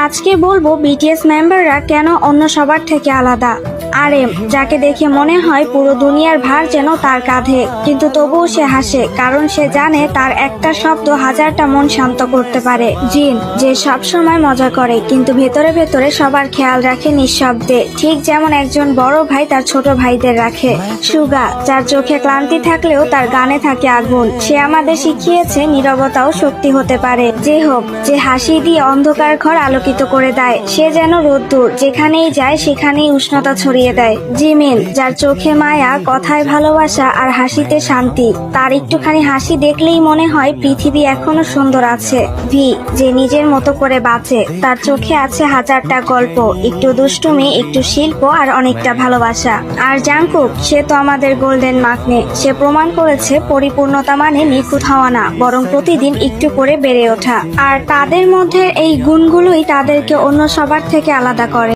আজকে বলবো বিটিএস মেম্বাররা কেন অন্য সবার থেকে আলাদা। আরএম, যাকে দেখে মনে হয় পুরো দুনিয়ার ভার যেন তার কাঁধে, কিন্তু তবুও সে হাসে কারণ সে জানে তার একটা শব্দ হাজারটা মন শান্ত করতে পারে। জিন, যে সব সময় মজা করে কিন্তু ভেতরে ভেতরে সবার খেয়াল রাখে নিঃশব্দে, ঠিক যেমন একজন বড় ভাই তার ছোট ভাইদের রাখে। সুগা, যার চোখে ক্লান্তি থাকলেও তার গানে থাকে আগুন, সে আমাদের শিখিয়েছে নীরবতাও শক্তি হতে পারে। যে হোক, যে হাসি দিয়ে অন্ধকার ঘর আলোকিত করে দেয়, সে যেন রোদ্দুর, যেখানেই যায় সেখানেই উষ্ণতা ছড়িয়ে দেয়। জিমিন, যার চোখে মায়া, কথায় ভালোবাসা আর হাসিতে শান্তি, তার একটুখানি হাসি দেখলেই মনে হয় পৃথিবী এখনো সুন্দর আছে। ভি, যে নিজের মতো করে বাঁচে, তার চোখে আছে হাজারটা গল্প, একটু দুষ্টুমি, একটু শিল্প আর অনেকটা ভালোবাসা। আর জাংকুক, সে তো আমাদের গোল্ডেন মাকনে, সে প্রমাণ করেছে পরিপূর্ণতা মানে নিখুঁত হওয়া না, বরং প্রতিদিন একটু করে বেড়ে ওঠা। আর তাদের মধ্যে এই গুণগুলোই তাদেরকে অন্য সবার থেকে আলাদা করে।